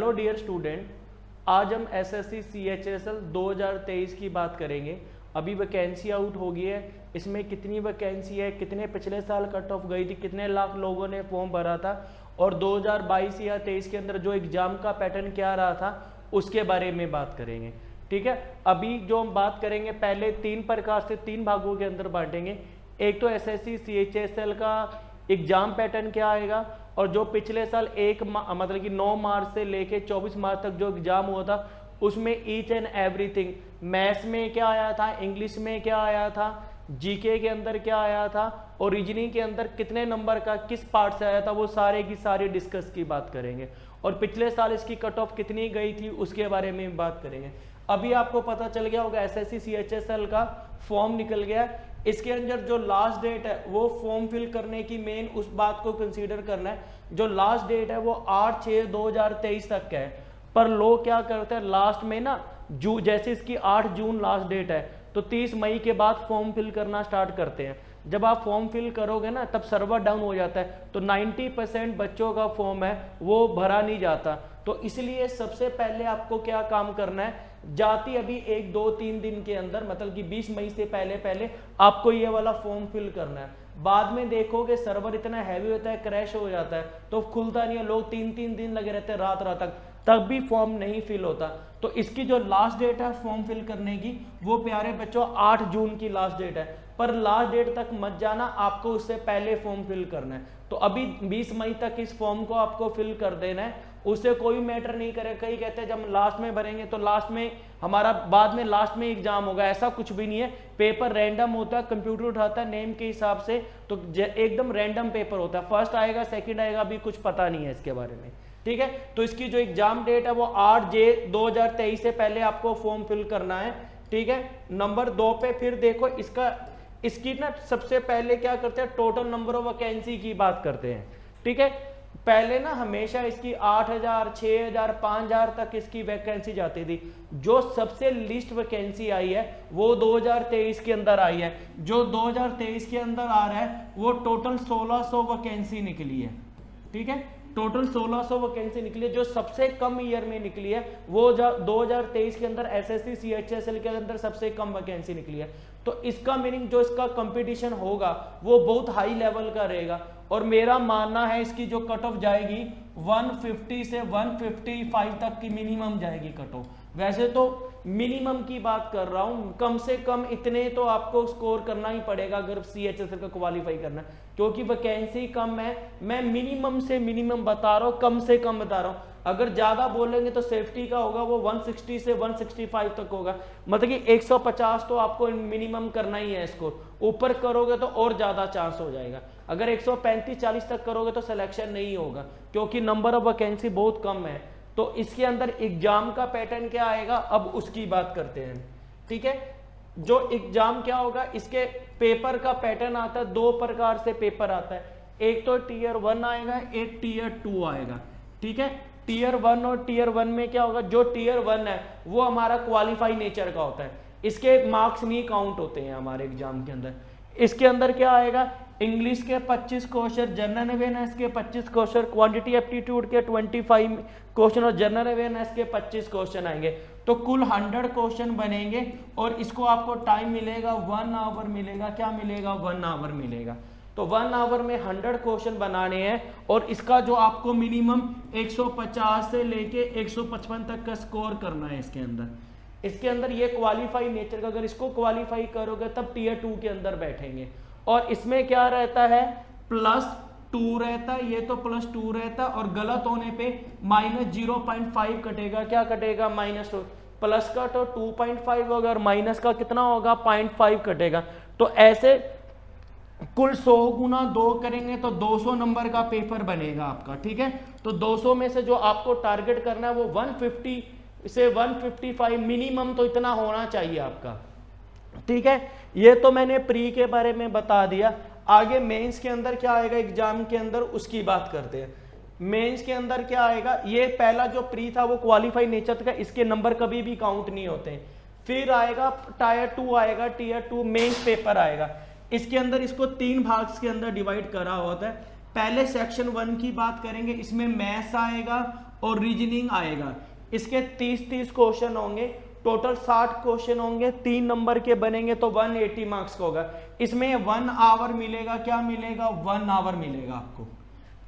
Hello dear student, आज हम SSC CHSL 2023 की बात करेंगे। अभी वैकेंसी आउट हो गई है, इसमें कितनी वैकेंसी है, कितने पिछले साल कट ऑफ गई थी, कितने लाख लोगों ने फॉर्म भरा था और 2022 या 23 के अंदर जो एग्जाम का पैटर्न क्या रहा था उसके बारे में बात करेंगे। ठीक है, अभी जो हम बात करेंगे पहले तीन प्रकार से तीन भागों के अंदर बांटेंगे। एक तो एसएससी सीएचएसएल का एग्जाम पैटर्न क्या आएगा और जो पिछले साल मतलब कि 9 मार्च से लेके 24 मार्च तक जो एग्जाम हुआ था उसमें ईच एंड एवरीथिंग, मैथ्स में क्या आया था, इंग्लिश में क्या आया था, जीके के अंदर क्या आया था और रीजनिंग के अंदर कितने नंबर का किस पार्ट से आया था, वो सारे की सारी डिस्कस की बात करेंगे। और पिछले साल इसकी कट ऑफ कितनी गई थी उसके बारे में बात करेंगे। अभी आपको पता चल गया होगा एसएससी सीएचएसएल का फॉर्म निकल गया। इसके अंदर जो लास्ट डेट है वो फॉर्म फिल करने की मेन उस बात को कंसीडर करना है, जो लास्ट डेट है वो 8/6/2023 तक है। पर लोग क्या करते हैं लास्ट में ना, जैसे इसकी 8 जून लास्ट डेट है तो 30 मई के बाद फॉर्म फिल करना स्टार्ट करते हैं। जब आप फॉर्म फिल करोगे ना तब सर्वर डाउन हो जाता है, तो 90% बच्चों का फॉर्म है वो भरा नहीं जाता। तो इसलिए सबसे पहले आपको क्या काम करना है, जाती अभी 1 2 3 दिन के अंदर, मतलब कि 20 मई से पहले पहले आपको ये वाला फॉर्म फिल करना है। बाद में देखोगे सर्वर इतना हैवी होता है, क्रैश हो जाता है तो खुलता नहीं है, लोग 3 दिन लगे रहते हैं रात रात तक, तब भी फॉर्म नहीं फिल होता। तो इसकी जो लास्ट डेट है फॉर्म फिल करने की वो प्यारे बच्चों 8 जून की लास्ट डेट है। पर लास्ट डेट तक मत जाना, आपको उससे पहले फॉर्म फिल करना है। तो अभी 20 मई तक इस फॉर्म को आपको फिल कर देना है, उससे कोई मैटर नहीं करे। कई कहते हैं जब हम लास्ट में भरेंगे तो लास्ट में हमारा बाद में लास्ट में एग्जाम होगा, ऐसा कुछ भी नहीं है। पेपर रैंडम होता है, कंप्यूटर उठाता है नेम के हिसाब से, तो एकदम रैंडम पेपर होता है। फर्स्ट आएगा सेकंड आएगा, अभी कुछ पता नहीं है इसके बारे में। ठीक है, तो इसकी जो एग्जाम डेट है वो 8/6/2023 से पहले आपको फॉर्म फिल करना है। ठीक है, नंबर 2 पे फिर देखो इसकी ना सबसे पहले क्या करते हैं, टोटल नंबर ऑफ वैकेंसी की बात करते हैं। ठीक है, पहले ना हमेशा इसकी 8,000 6,000 5,000 तक इसकी वैकेंसी जाती थी। जो सबसे लिस्ट वैकेंसी आई है वो 2023 के अंदर आई है। जो 2023 के अंदर आ रहा है वो टोटल 1600 वैकेंसी निकली है। ठीक है, टोटल 1600 वैकेंसी निकली है। जो सबसे कम ईयर में निकली है वो 2023 के अंदर एसएससी सीएचएसएल के अंदर सबसे कम वैकेंसी निकली है। तो इसका मीनिंग जो इसका कंपटीशन होगा वो बहुत हाई लेवल का रहेगा। और मेरा मानना है इसकी जो कट ऑफ जाएगी 150 से 155 तक की मिनिमम जाएगी कट ऑफ। वैसे तो मिनिमम की बात कर रहा हूं, कम से कम इतने तो आपको स्कोर करना ही पड़ेगा अगर सीएचएसएल का क्वालिफाई करना है, क्योंकि वैकेंसी कम है। मैं मिनिमम से मिनिमम बता रहा हूं, कम से कम बता रहा हूं। अगर ज्यादा बोलेंगे तो सेफ्टी का होगा वो 160 से 165 तक होगा, मतलब कि 150 तो आपको मिनिमम करना ही है स्कोर। ऊपर करोगे तो और ज्यादा चांस हो जाएगा। अगर 135-40 तक करोगे तो सिलेक्शन नहीं होगा, क्योंकि नंबर ऑफ वैकेंसी बहुत कम है। तो इसके अंदर एग्जाम का पैटर्न क्या आएगा अब उसकी बात करते हैं। ठीक है, जो एग्जाम क्या होगा, इसके पेपर का पैटर्न आता है, 2 प्रकार से पेपर आता है। एक तो टीयर 1 आएगा, एक टीयर 2 आएगा। ठीक है, टीयर 1 और टीयर 1 में क्या होगा, जो टीयर 1 है वो हमारा क्वालिफाई नेचर का होता है, इसके मार्क्स नहीं काउंट होते हैं हमारे एग्जाम के अंदर। इसके अंदर क्या आएगा, इंग्लिश के 25 क्वेश्चन, जनरल अवेयरनेस के 25 क्वेश्चन, क्वांटिटी एप्टीट्यूड के 25 क्वेश्चन और जनरल अवेयरनेस के 25 क्वेश्चन आएंगे। तो कुल 100 क्वेश्चन बनेंगे और इसको आपको टाइम मिलेगा 1 आवर मिलेगा। क्या मिलेगा, 1 आवर मिलेगा। तो 1 आवर में 100 क्वेश्चन बनाने हैं और इसका जो आपको मिनिमम 150 से लेके 155 तक का स्कोर करना है इसके अंदर ये क्वालिफाई नेचर का, अगर इसको क्वालिफाई करोगे तब टीयर 2 के अंदर बैठेंगे। और इसमें क्या रहता है, +2 रहता है, ये तो +2 रहता है और गलत होने पे -0.5 कटेगा। क्या कटेगा, -2। प्लस का तो 2.5 होगा और माइनस का कितना होगा, 0.5 कटेगा। तो ऐसे कुल 100 गुना 2 करेंगे तो 200 नंबर का पेपर बनेगा आपका। ठीक है, तो 200 में से जो आपको टारगेट करना है वो 150 से 155 मिनिमम तो इतना होना चाहिए आपका। ठीक है, ये तो मैंने प्री के बारे में बता दिया। आगे मेंस के अंदर क्या आएगा एग्जाम के अंदर उसकी बात करते हैं। मेंस के अंदर क्या आएगा, ये पहला जो प्री था वो क्वालिफाई नेचर का, इसके नंबर कभी भी काउंट नहीं होते। फिर आएगा टायर 2 आएगा, टीयर 2 मेंस पेपर आएगा। इसके अंदर इसको 3 भाग के अंदर डिवाइड करा होता है। पहले सेक्शन 1 की बात करेंगे, इसमें मैथ्स आएगा और रीजनिंग आएगा। इसके 30 क्वेश्चन होंगे, टोटल 60 क्वेश्चन होंगे, 3 नंबर के बनेंगे तो 180 मार्क्स का होगा। इसमें 1 आवर मिलेगा, क्या मिलेगा, 1 आवर मिलेगा आपको।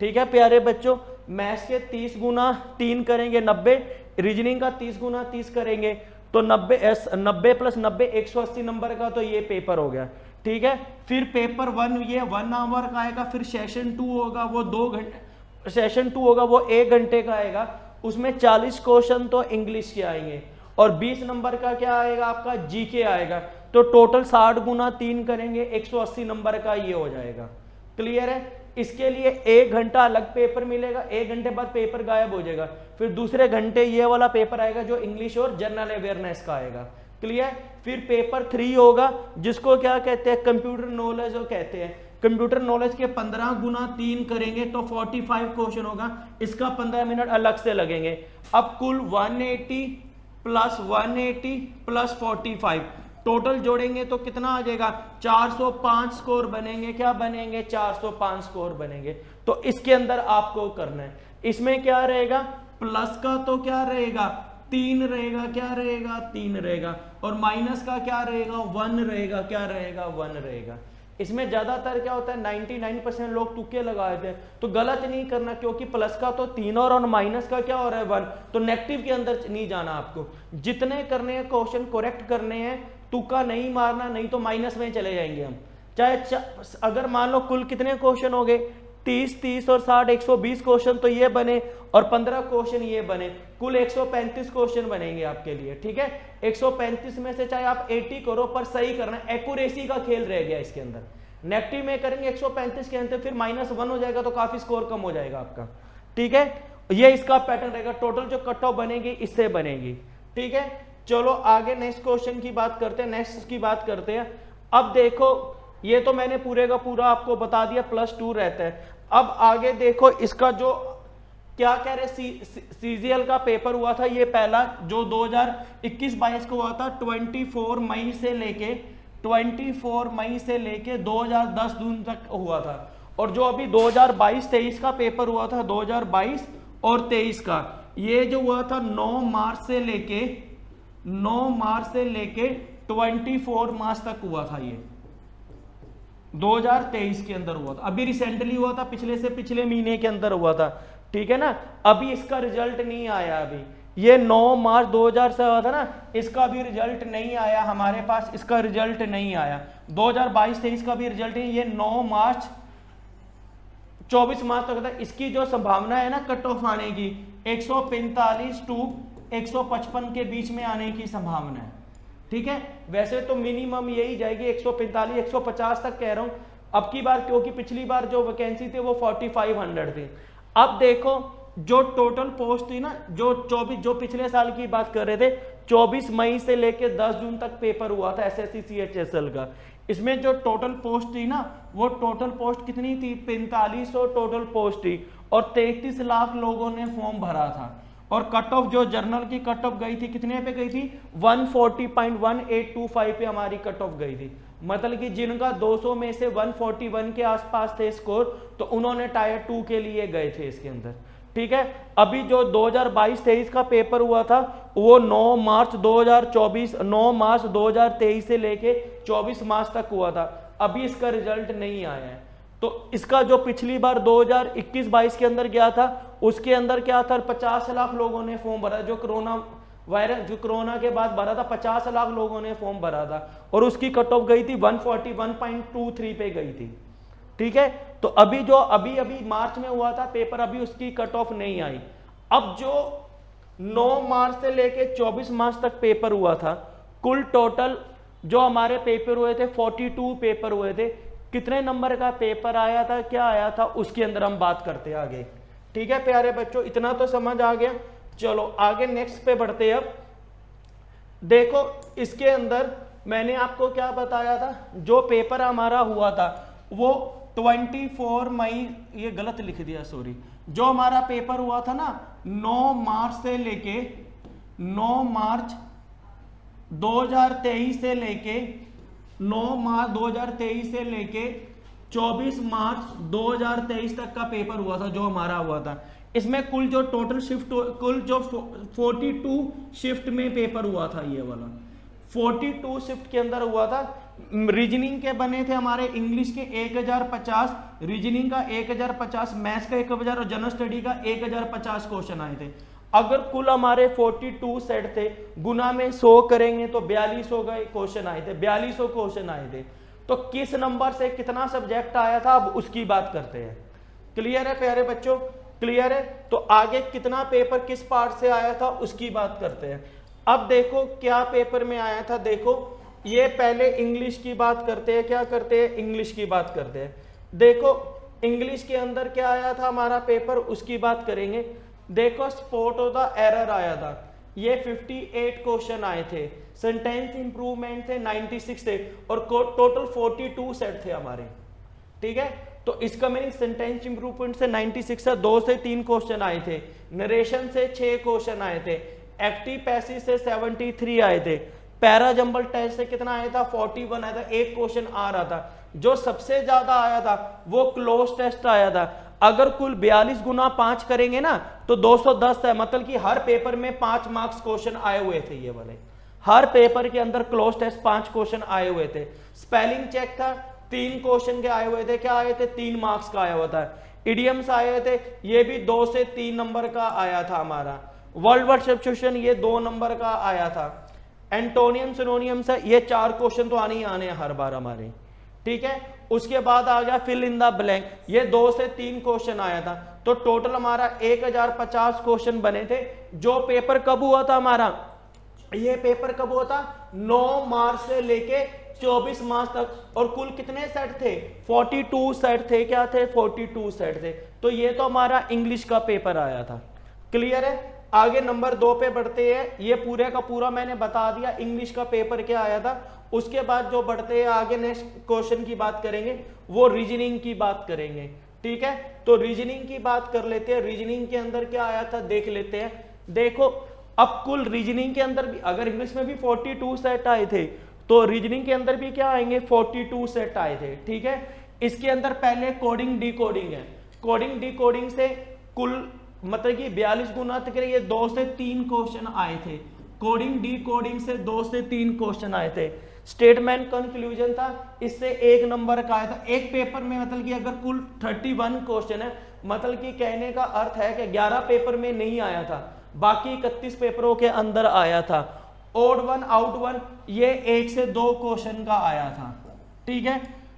ठीक है प्यारे बच्चों, मैथ्स के 30 गुना 3 करेंगे 90, रीजनिंग का 30 गुना 30 करेंगे तो 90 प्लस 90 180 नंबर का तो ये पेपर हो गया। ठीक है, फिर पेपर 1 ये 1 आवर का आएगा, फिर सेशन 2 होगा वो 2 घंटे, सेशन 2 होगा वो 1 घंटे का आएगा, उसमें 40 क्वेश्चन तो इंग्लिश के आएंगे और 20 नंबर का क्या आएगा आपका, जीके आएगा। तो टोटल 60 गुना 3 करेंगे 180 नंबर का ये हो जाएगा। क्लियर है? इसके लिए 1 घंटा अलग पेपर मिलेगा, 1 घंटे बाद पेपर गायब हो जाएगा, फिर दूसरे घंटे ये वाला पेपर आएगा जो इंग्लिश और जनरल अवेयरनेस का आएगा। क्लियर? फिर पेपर 3 होगा जिसको क्या कहते हैं, कंप्यूटर नॉलेज कहते हैं। कंप्यूटर नॉलेज के 15 गुना 3 करेंगे तो 45 क्वेश्चन होगा, इसका 15 मिनट अलग से लगेंगे। अब कुल 180 प्लस 180 प्लस 45 टोटल जोड़ेंगे तो कितना आ जाएगा, 405 स्कोर बनेंगे। क्या बनेंगे, 405 स्कोर बनेंगे। तो इसके अंदर आपको करना है, इसमें क्या रहेगा, प्लस का तो क्या रहेगा 3 रहेगा, क्या रहेगा 3 रहेगा, और माइनस का क्या रहेगा 1 रहेगा, क्या रहेगा 1 रहेगा। इसमें ज्यादातर क्या होता है 99% लोग तुक्के लगा देते हैं, तो गलत नहीं करना, क्योंकि प्लस का तो 3 और माइनस का क्या हो रहा है 1, तो नेगेटिव के अंदर नहीं जाना आपको। जितने करने हैं क्वेश्चन करेक्ट करने हैं, तुक्का नहीं मारना, नहीं तो माइनस में चले जाएंगे हम। चाहे अगर मान लो कुल कितने क्वेश्चन हो गए, 30 और 60 120 क्वेश्चन तो ये बने और 15 क्वेश्चन ये बने, कुल 135 क्वेश्चन बनेंगे आपके लिए। ठीक है, 135 में से चाहे आप 80 करो पर सही करना, एक्यूरेसी का खेल रह गया इसके अंदर। नेगेटिव में करेंगे 135 के अंदर फिर -1 हो जाएगा तो काफी स्कोर कम हो जाएगा आपका। ठीक है, ये इसका पैटर्न रहेगा, टोटल जो कट ऑफ बनेगी इससे बनेगी। ठीक है, चलो आगे नेक्स्ट क्वेश्चन की बात करते हैं, नेक्स्ट की बात करते हैं। अब देखो ये तो मैंने पूरे का पूरा आपको बता दिया, +2 रहता है। अब आगे देखो इसका जो क्या कह रहे, सीजीएल का पेपर हुआ था ये पहला जो 2021-22 को हुआ था, 24 मई से लेके 2010 जून तक हुआ था। और जो अभी 2022-23 का पेपर हुआ था, 2022 और 23 का, ये जो हुआ था 9 मार्च से लेके 24 मार्च तक हुआ था, ये 2023 के अंदर हुआ था। अभी रिसेंटली हुआ था, पिछले से पिछले महीने के अंदर हुआ था। ठीक है ना, अभी इसका रिजल्ट नहीं आया, अभी ये 9 मार्च 2000 से हुआ था ना, इसका भी रिजल्ट नहीं आया हमारे पास, इसका रिजल्ट नहीं आया। 2022-23 का भी रिजल्ट नहीं, ये 9 मार्च 24 मार्च तक था। इसकी जो संभावना है ना कट ऑफ आने की, 145 टू 155 के बीच में आने की संभावना है। ठीक है, वैसे तो मिनिमम यही जाएगी 145 150 तक कह रहा हूं अब की बार, क्योंकि पिछली बार जो वैकेंसी थी वो 4500 थी। अब देखो जो टोटल पोस्ट थी ना, जो 24 जो पिछले साल की बात कर रहे थे, 24 मई से लेके 10 जून तक पेपर हुआ था एसएससी सीएचएसएल का। इसमें जो टोटल पोस्ट थी ना, वो टोटल पोस्ट कितनी थी, 4500 टोटल पोस्ट थी और 33 लाख लोगों ने फॉर्म भरा था। और कट ऑफ जो जर्नल की कट ऑफ गई थी, कितने पे गई थी, 140.1825 पे हमारी कट ऑफ गई थी। मतलब कि जिनका 200 में से 141 के आसपास थे स्कोर, तो उन्होंने टायर 2 के लिए गए थे इसके अंदर। ठीक है, अभी जो 2022-23 का पेपर हुआ था वो 9 मार्च 2023 से लेके 24 मार्च तक हुआ था, अभी इसका रिजल्ट नहीं आया है। तो इसका जो पिछली बार 2021-22 के अंदर गया था, उसके अंदर क्या था, 50 लाख लोगों ने फॉर्म भरा, जो कोरोना वायरस जो कोरोना के बाद भरा था, 50 लाख लोगों ने फॉर्म भरा था और उसकी कट ऑफ गई थी 141.23 पे गई थी। ठीक है, तो अभी जो अभी मार्च में हुआ था पेपर, अभी उसकी कट ऑफ नहीं आई। अब जो 9 मार्च से लेके 24 मार्च तक पेपर हुआ था, कुल टोटल जो हमारे पेपर हुए थे 42 पेपर हुए थे, कितने नंबर का पेपर आया था, क्या आया था, उसके अंदर हम बात करते हैं आगे। ठीक है प्यारे बच्चों, इतना तो समझ आ गया। चलो आगे नेक्स्ट पे बढ़ते हैं। अब देखो इसके अंदर मैंने आपको क्या बताया था, जो पेपर हमारा हुआ था वो 24 मई, ये गलत लिख दिया सॉरी, जो हमारा पेपर हुआ था ना 9 मार्च से लेके 9 मार्च 2023 से लेके 9 मार्च 2023 से लेके 24 मार्च 2023 तक का पेपर हुआ था, जो हमारा हुआ था। इसमें कुल जो टोटल शिफ्ट, कुल जो 42 शिफ्ट में पेपर हुआ था, ये वाला 42 शिफ्ट के अंदर हुआ था। रीजनिंग के बने थे हमारे इंग्लिश के 1050, रीजनिंग का 1050, मैथ्स का 1000 और जनरल स्टडी का 1050 क्वेश्चन आए थे। अगर कुल हमारे 42 सेट थे, गुना में 100 करेंगे तो 4200 का क्वेश्चन आए थे, 4200 क्वेश्चन आए थे। तो किस नंबर से कितना सब्जेक्ट आया था, अब उसकी बात करते हैं। क्लियर है प्यारे बच्चों, क्लियर है? तो आगे कितना पेपर किस पार्ट से आया था उसकी बात करते हैं। अब देखो क्या पेपर में आया था, देखो ये पहले इंग्लिश की बात करते हैं, क्या करते हैं, इंग्लिश की बात करते हैं। देखो इंग्लिश के अंदर क्या आया था हमारा पेपर, उसकी बात करेंगे। देखो स्पॉट ऑफ द एरर आया था, ये 58 क्वेश्चन आए थे, सेंटेंस इंप्रूवमेंट थे 96 थे, और टोटल 42 सेट थे हमारे, ठीक है। तो इसका मीनिंग सेंटेंस इंप्रूवमेंट से 96 से 2 से 3 क्वेश्चन आए थे, नरेशन से 6 क्वेश्चन आए थे, एक्टिव पैसिव से 73 आए थे, पैरा जंबल टेस्ट से कितना आया था, 41 आया था, एक क्वेश्चन आ रहा था। जो सबसे ज्यादा आया था वो क्लोज टेस्ट आया था। अगर कुल 42 गुना 5 करेंगे ना तो 210 है, मतलब कि हर पेपर में 5 मार्क्स क्वेश्चन आए हुए थे, ये वाले हर पेपर के अंदर क्लोज टेस्ट 5 क्वेश्चन आए हुए थे। स्पेलिंग चेक था, 3 क्वेश्चन के आए हुए थे, क्या आए थे, 3 मार्क्स का आया हुआ था। इडियम्स आए थे, ये भी 2 से 3 नंबर का आया था हमारा। वर्ड वर्ड सब्स्टिट्यूशन ये 2 नंबर का आया था। एंटोनियम सिनोनियम्स है, ये 4 क्वेश्चन तो आने ही आने हैं हर बार हमारे, ठीक है। उसके बाद आ गया फिल इन द ब्लैंक, ये 2 से 3 क्वेश्चन आया था। तो टोटल हमारा 1050 क्वेश्चन बने थे। जो पेपर कब हुआ था हमारा, ये पेपर कब हुआ था, 9 मार्च से लेके 24 मार्च तक। और कुल कितने सेट थे, 42 सेट थे, क्या थे, 42 सेट थे। तो ये तो हमारा इंग्लिश का पेपर आया था। क्लियर है? आगे नंबर 2 पे बढ़ते हैं। ये पूरे का पूरा मैंने बता दिया इंग्लिश का पेपर क्या आया था। उसके बाद जो बढ़ते हैं आगे नेक्स्ट क्वेश्चन की बात करेंगे, वो रीजनिंग की बात करेंगे, ठीक है। तो रीजनिंग की बात कर लेते हैं। रीजनिंग के अंदर क्या आया था देख लेते हैं। देखो अब कुल रीजनिंग के अंदर भी, अगर इंग्लिश में भी 42 सेट आए थे तो रीजनिंग के अंदर भी क्या आएंगे, 42 सेट आए थे, ठीक है। इसके अंदर पहले कोडिंग डिकोडिंग है। कोडिंग डिकोडिंग से कुल मतलब कि 42 गुना तक ये 2 से 3 क्वेश्चन आए थे। कोडिंग डिकोडिंग से 2 से 3 क्वेश्चन आए थे। स्टेटमेंट कंक्लूजन था, इससे 1 नंबर का आया था। एक पेपर में मतलब कि अगर कुल 31 क्वेश्चन है, मतलब कि कहने का अर्थ है कि 11 पेपर में नहीं आया था, बाकी 31 पेपरों के अंदर आया था। ओड वन आउट वन ये 1 से 2 क्वेश्चन का आया था, ठीक है।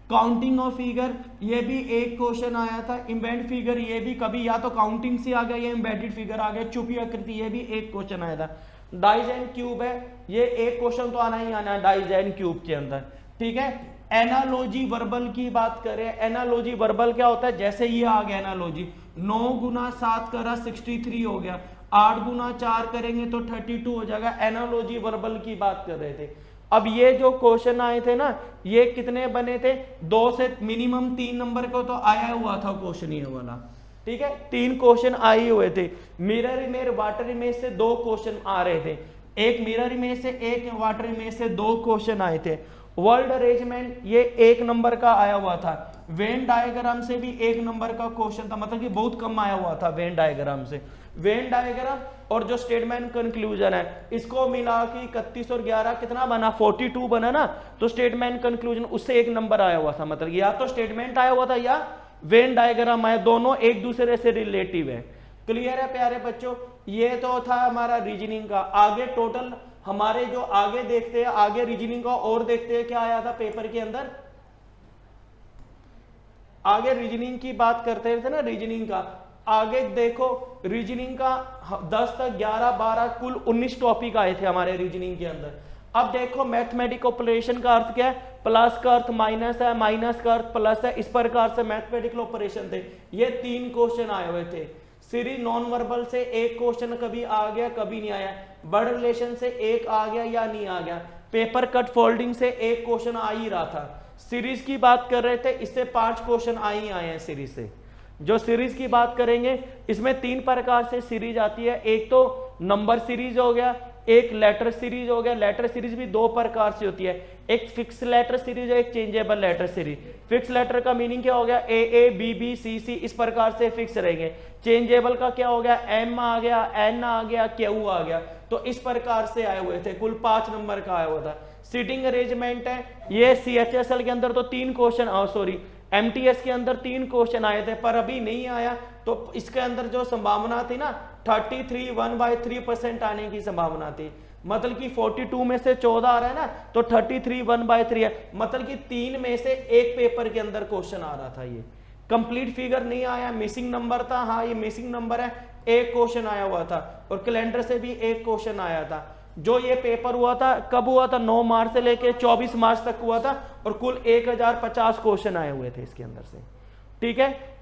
काउंटिंग ऑफ फिगर ये भी 1 क्वेश्चन आया था। इम्बेड फिगर ये भी कभी या तो काउंटिंग से आ गया या एम्बेडेड फिगर आ गया। छुपी आकृति ये भी 1 क्वेश्चन आया था। डाइज एंड क्यूब है, ये 1 क्वेश्चन तो आना ही आना है डाइज एंड क्यूब के अंदर, ठीक है। एनालॉजी वर्बल की बात करें, एनालॉजी वर्बल क्या होता है, जैसे ये आ गया एनालॉजी, 9 गुना 7 करा 63 हो गया, 8 गुना 4 करेंगे तो 32 हो जाएगा। एनालॉजी वर्बल की बात कर रहे थे। अब ये जो क्वेश्चन आए थे ना, ये कितने बने थे, 2 से मिनिमम 3 नंबर का तो आया हुआ था क्वेश्चन ये वाला, ठीक है। 3 क्वेश्चन आए हुए थे। मिरर इमेज वाटर इमेज से 2 क्वेश्चन आ रहे थे। एक मिरर इमेज से, एक वाटर इमेज से 2 क्वेश्चन आए थे। वर्ल्ड अरेंजमेंट ये 1 नंबर का आया हुआ था। वेन डायग्राम से भी 1 नंबर का क्वेश्चन था, मतलब कि बहुत कम आया हुआ था वेन डायग्राम से। वेन डायग्राम और जो स्टेटमेंट कंक्लूजन है, इसको मिला के 31 और 11 कितना बना, 42 बना ना। तो स्टेटमेंट कंक्लूजन उससे 1 नंबर आया हुआ था, मतलब या तो स्टेटमेंट आया हुआ था या वेन डायग्राम आया, दोनों एक दूसरे से रिलेटिव है। क्लियर है प्यारे बच्चों? ये तो था हमारा रीजनिंग का। आगे टोटल हमारे जो आगे देखते हैं, आगे रीजनिंग का और देखते हैं क्या आया था पेपर के अंदर। आगे रीजनिंग की बात करते थे ना, रीजनिंग का आगे देखो। रीजनिंग का 10 तक 11 12 कुल 19 टॉपिक आए थे हमारे रीजनिंग के अंदर। अब देखो मैथमेटिक ऑपरेशन का अर्थ क्या है, प्लस का अर्थ माइनस है, माइनस का अर्थ प्लस है, इस प्रकार से मैथमेटिकल ऑपरेशन थे। ये 3 क्वेश्चन आए हुए थे। सीरीज नॉन वर्बल से 1 क्वेश्चन कभी आ गया कभी नहीं आया। वर्ड रिलेशन से 1 आ गया या नहीं आ गया। पेपर कट फोल्डिंग से 1 क्वेश्चन आ ही रहा था। सीरीज की बात कर रहे थे, इससे 5 क्वेश्चन आ ही आए हैं सीरीज से। जो सीरीज की बात करेंगे, इसमें 3 प्रकार से सीरीज आती है। एक तो नंबर सीरीज हो गया, एक लेटर सीरीज हो गया। लेटर सीरीज भी दो प्रकार से होती है, एक फिक्स लेटर सीरीज है, एक changeable letter series. Fix letter का मीनिंग क्या हो गया, ए बी बी सी सी, इस प्रकार से फिक्स रहेंगे। चेंजेबल का क्या हो गया, एम आ गया, एन आ गया, क्यू आ गया। तो इस प्रकार से आए हुए थे, कुल 5 नंबर का आया हुआ था। सीटिंग अरेंजमेंट है, ये CHSL के अंदर तो 3 क्वेश्चन, सॉरी MTS के अंदर 3 क्वेश्चन आए थे, पर अभी नहीं आया। तो इसके अंदर जो संभावना थी ना 33 1/3% आने की संभावना थी। मतलब कि 42 में से 14 आ रहा है ना, तो 33 1/3 है। मतलब कि 3 में से एक पेपर के अंदर क्वेश्चन आ रहा था। ये कंप्लीट फिगर नहीं आया, मिसिंग नंबर था। हाँ ये मिसिंग नंबर है, एक क्वेश्चन आया हुआ था, और कैलेंडर से भी एक क्वेश्चन आया था। जो ये पेपर हुआ था कब हुआ था, 9 मार्च से लेके 24 मार्च तक हुआ था, और कुल 1050 क्वेश्चन आए हुए थे इसके अंदर से। ठीक है,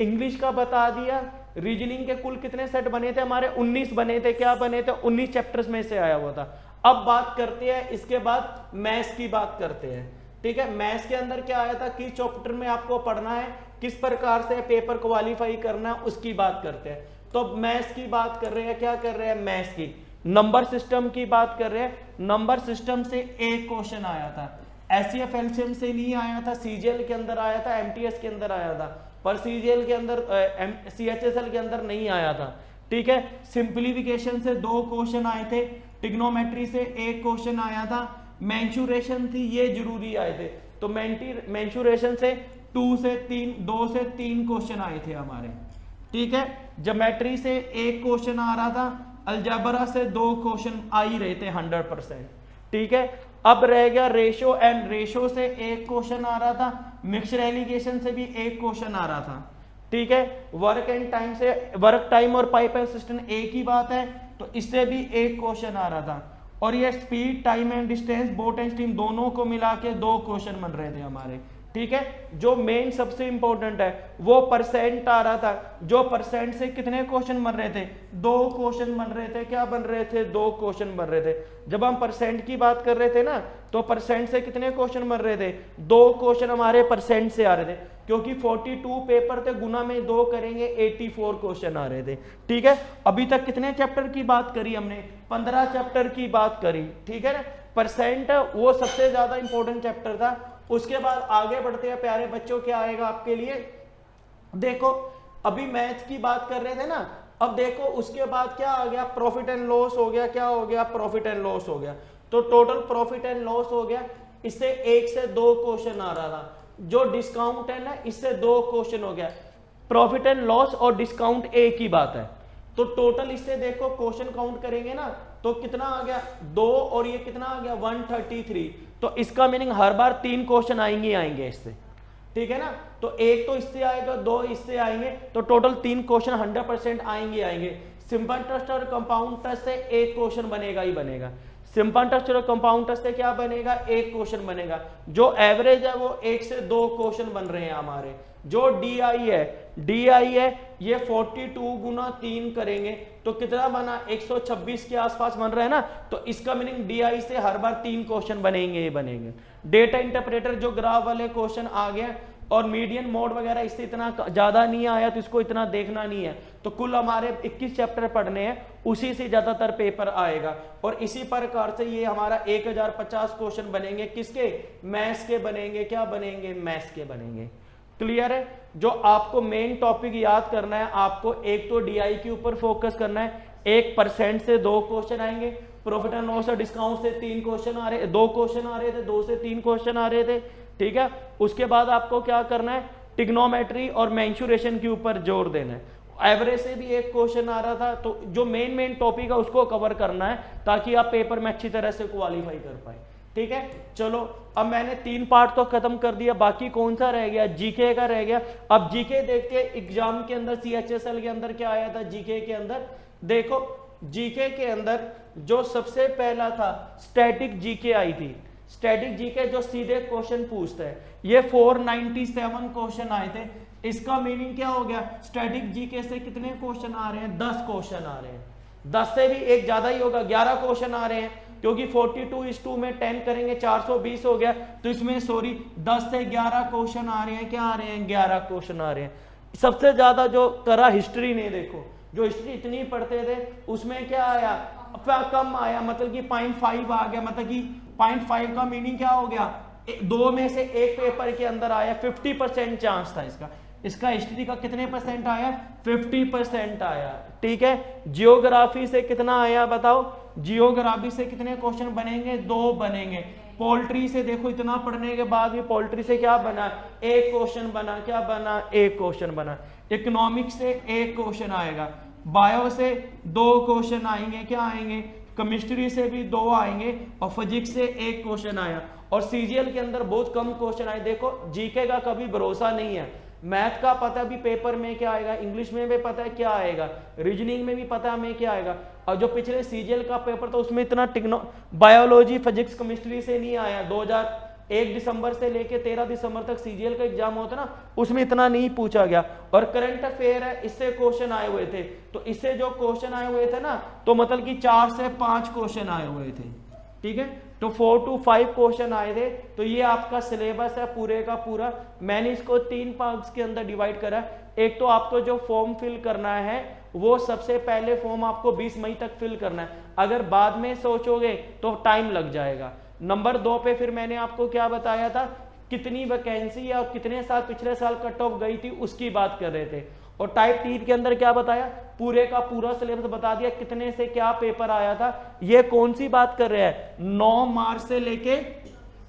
इंग्लिश का बता दिया। रीजनिंग के कुल कितने सेट बने थे हमारे, 19 बने थे। क्या बने थे, 19 चैप्टर्स में से आया हुआ था। अब बात करते हैं, इसके बाद मैथ्स की बात करते हैं। ठीक है, मैथ्स के अंदर क्या आया था, किस चैप्टर में आपको पढ़ना है, किस प्रकार से पेपर क्वालिफाई करना है, उसकी बात करते हैं। तो मैथ्स की बात कर रहे हैं, क्या कर रहे हैं, मैथ्स की नंबर सिस्टम की बात कर रहे हैं। नंबर सिस्टम से एक क्वेश्चन आया था, SCF एलसीएम से नहीं आया था, CGL के अंदर आया था, MTS के अंदर आया था, पर CGL के अंदर CHSL के अंदर नहीं आया था। ठीक है, सिंप्लीफिकेशन से 2 क्वेश्चन आए थे, ट्रिग्नोमेट्री से एक क्वेश्चन आया था, मेंसुरेशन थी, ये जरूरी आए थे। तो मेंसुरेशन से 2 से 3 क्वेश्चन आए थे हमारे। ठीक है, ज्योमेट्री से एक क्वेश्चन आ रहा था, अलजेब्रा से 2 क्वेश्चन आ ही रहे थे 100%। ठीक है, अब रह गया रेशो एंड रेशो से एक क्वेश्चन आ रहा था, मिक्सड एलिगेशन से भी एक क्वेश्चन आ रहा था। ठीक है, वर्क एंड टाइम से, वर्क टाइम और पाइप एंड सिस्टम एक ही बात है, तो इससे भी एक क्वेश्चन आ रहा था। और ये speed, time and distance, boat and steam दोनों को मिला के 2 क्वेश्चन बन रहे थे हमारे। ठीक है, जो मेन सबसे इंपॉर्टेंट है वो परसेंट आ रहा था। जो परसेंट से कितने क्वेश्चन बन रहे थे, 2 क्वेश्चन बन रहे थे। क्या बन रहे थे, 2 क्वेश्चन बन रहे थे। जब हम परसेंट की बात कर रहे थे ना, तो परसेंट से कितने क्वेश्चन बन रहे थे, 2 क्वेश्चन हमारे परसेंट से आ रहे थे, क्योंकि 42 पेपर थे, गुना में 2 करेंगे 84 क्वेश्चन आ रहे थे। ठीक है, अभी तक कितने चैप्टर की बात करी हमने, 15 चैप्टर की बात करी। ठीक है ना, परसेंट वो सबसे ज्यादा इंपॉर्टेंट चैप्टर था। उसके बाद आगे बढ़ते हैं प्यारे बच्चों, क्या आएगा आपके लिए, देखो अभी मैथ की बात कर रहे थे ना, अब देखो उसके बाद क्या आ गया, प्रॉफिट एंड लॉस हो गया। क्या हो गया, प्रॉफिट एंड लॉस हो गया। तो टोटल प्रॉफिट एंड लॉस हो गया, इससे 1 से 2 क्वेश्चन आ रहा था। जो डिस्काउंट है ना, इससे 2 क्वेश्चन हो गया। प्रॉफिट एंड लॉस और डिस्काउंट एक ही बात है। तो टोटल इससे देखो क्वेश्चन काउंट करेंगे ना, तो कितना आ गया, 2, और ये कितना आ गया 133। तो इसका मीनिंग हर बार 3 क्वेश्चन आएंगे इससे। ठीक है ना, तो एक तो इससे आएगा, 2 इससे आएंगे, तो टोटल 3 क्वेश्चन 100% आएंगे। सिंपल टेस्ट और कंपाउंड टेस्ट से एक क्वेश्चन बनेगा ही बनेगा। सिंपल टेस्ट और कंपाउंड टेस्ट से क्या बनेगा, एक क्वेश्चन बनेगा। जो एवरेज है वो 1 से 2 क्वेश्चन बन रहे हैं हमारे। जो DI है ये 42 गुना 3 करेंगे तो कितना बना, 126 के आसपास बन रहा है ना। तो इसका मीनिंग DI से हर बार 3 क्वेश्चन बनेंगे। डेटा इंटरप्रेटर जो ग्राफ वाले क्वेश्चन आ गए, और मीडियन मोड वगैरह इससे इतना ज्यादा नहीं आया, तो इसको इतना देखना नहीं है। तो कुल हमारे 21 चैप्टर पढ़ने हैं, उसी से ज्यादातर पेपर आएगा। और इसी प्रकार से ये हमारा 1050 क्वेश्चन बनेंगे, किसके, मैथ्स के बनेंगे। क्या बनेंगे, मैथ्स के बनेंगे। क्लियर है। जो आपको मेन टॉपिक याद करना है, आपको एक तो DI के ऊपर फोकस करना है, 1% से 2 क्वेश्चन आएंगे, प्रॉफिट एंड लॉस और डिस्काउंट से 3 क्वेश्चन आ रहे, 2 क्वेश्चन आ रहे थे, 2 से 3 क्वेश्चन आ रहे थे। ठीक है, उसके बाद आपको क्या करना है, ट्रिग्नोमेट्री और मेंसुरेशन के ऊपर जोर देना है। एवरेज से भी एक क्वेश्चन आ रहा था, तो जो मेन टॉपिक है उसको कवर करना है, ताकि आप पेपर में अच्छी तरह से क्वालिफाई कर पाए। ठीक है, चलो अब मैंने 3 पार्ट तो खत्म कर दिया, बाकी कौन सा रह गया, जीके का रह गया। अब जीके देखते हैं एग्जाम के अंदर, CHSL के अंदर क्या आया था जीके के अंदर। देखो जीके के अंदर जो सबसे पहला था, स्टैटिक जीके आई थी। स्टैटिक जीके जो सीधे क्वेश्चन पूछता है, ये 497 क्वेश्चन आए थे। इसका मीनिंग क्या हो गया, स्टैटिक जीके से कितने क्वेश्चन आ रहे हैं, 10 क्वेश्चन आ रहे हैं। 10 से भी एक ज्यादा ही होगा, 11 क्वेश्चन आ रहे हैं, क्योंकि 42:2 में 10 करेंगे 420 हो गया। तो इसमें 10 से 11 क्वेश्चन आ रहे हैं। क्या आ रहे हैं, 11 क्वेश्चन आ रहे हैं। सबसे ज्यादा जो करा हिस्ट्री ने, देखो जो हिस्ट्री इतनी पढ़ते थे उसमें क्या आया, कम आया, मतलब कि 0.5 आ गया, मतलब कि 0.5 का मीनिंग क्या हो गया, 2 में से 1 पेपर के अंदर आया, 50% चांस था इसका। इसका हिस्ट्री का कितने परसेंट आया, 50% आया। ठीक है, जियोग्राफी से कितना आया बताओ, जियोग्राफी से कितने क्वेश्चन बनेंगे, 2 बनेंगे। पोल्ट्री से देखो इतना पढ़ने के बाद भी पोल्ट्री से क्या बना, 1 क्वेश्चन बना, क्या बना, 1 क्वेश्चन बना। इकोनॉमिक्स से 1 क्वेश्चन आएगा, बायो से 2 क्वेश्चन आएंगे, क्या आएंगे, केमिस्ट्री से भी 2 आएंगे, और फिजिक्स से 1 क्वेश्चन आया। और सीजीएल के अंदर बहुत कम क्वेश्चन आए। देखो जीके का कभी भरोसा नहीं है, मैथ का पता भी पेपर में क्या आएगा, इंग्लिश में भी पता है क्या आएगा, रीजनिंग में भी पता है क्या आएगा। और जो पिछले सीजीएल का पेपर था उसमें इतना बायोलॉजी फिजिक्स केमिस्ट्री से नहीं आया। 2001 दिसंबर से लेके 13 दिसंबर तक सीजीएल का एग्जाम होता ना, उसमें इतना नहीं पूछा गया। और करंट अफेयर है, इससे क्वेश्चन आए हुए थे, तो इससे जो क्वेश्चन आए हुए थे ना, तो मतलब कि 4 से 5 क्वेश्चन आए हुए थे। ठीक है, तो 4 to 5 क्वेश्चन आए थे। तो ये आपका सिलेबस है पूरे का पूरा। मैंने इसको 3 पार्ट्स के अंदर डिवाइड करा। एक तो आपको जो फॉर्म फिल करना है वो सबसे पहले फॉर्म आपको 20 मई तक फिल करना है, अगर बाद में सोचोगे तो टाइम लग जाएगा। नंबर 2 पे फिर मैंने आपको क्या बताया था, कितनी वैकेंसी है और कितने साल पिछले साल कट ऑफ गई थी उसकी बात कर रहे थे। और टाइप 3 के अंदर क्या बताया, पूरे का पूरा सिलेबस बता दिया, कितने से क्या पेपर आया था। ये कौन सी बात कर रहे हैं, 9 मार्च से लेके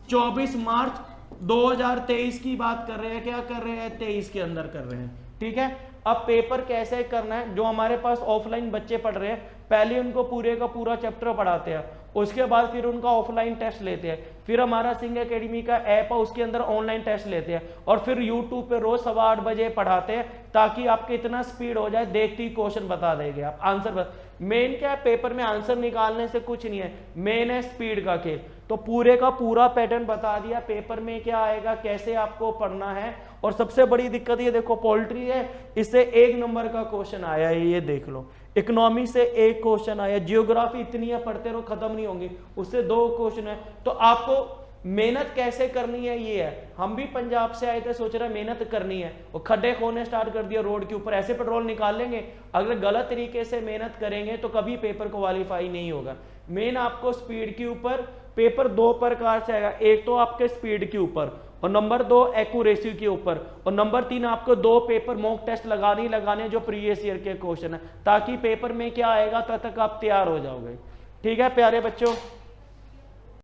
24 मार्च 2023 की बात कर रहे हैं, क्या कर रहे हैं, 23 के अंदर कर रहे हैं। ठीक है, अब पेपर कैसे करना है, जो हमारे पास ऑफलाइन बच्चे पढ़ रहे हैं पहले उनको पूरे का पूरा चैप्टर पढ़ाते हैं, उसके बाद फिर उनका ऑफलाइन टेस्ट लेते हैं, फिर हमारा सिंह एकेडमी का ऐप है उसके अंदर ऑनलाइन टेस्ट लेते हैं, और फिर यूट्यूब पे रोज 8:15 बजे पढ़ाते हैं, ताकि आपके इतना स्पीड हो जाए देखते ही क्वेश्चन बता देंगे आप आंसर। मेन क्या है, पेपर में आंसर निकालने से कुछ नहीं है, मेन है स्पीड का खेल। तो पूरे का पूरा पैटर्न बता दिया, पेपर में क्या आएगा, कैसे आपको पढ़ना है। और सबसे बड़ी दिक्कत ये देखो, पोल्ट्री है, इससे 1 नंबर का क्वेश्चन आया है, ये देख लो। इकोनॉमी से 1 क्वेश्चन आया, जियोग्राफी इतनी है पढ़ते रहो खत्म नहीं होंगी, उससे 2 क्वेश्चन है। तो आपको मेहनत कैसे करनी है ये है। हम भी पंजाब से आए थे, सोच रहे मेहनत करनी है, और खड्डे खोने स्टार्ट कर दिया रोड के ऊपर, ऐसे पेट्रोल निकाल लेंगे। अगर गलत तरीके से मेहनत करेंगे तो कभी पेपर क्वालिफाई नहीं होगा। मेन आपको स्पीड के ऊपर, पेपर 2 प्रकार से आएगा, एक तो आपके स्पीड के ऊपर, और नंबर 2 एक्यूरेसी के ऊपर, और नंबर 3 आपको 2 पेपर मॉक टेस्ट लगाने जो प्रीवियस ईयर के क्वेश्चन है, ताकि पेपर में क्या आएगा तब तक आप तैयार हो जाओगे। ठीक है प्यारे बच्चों।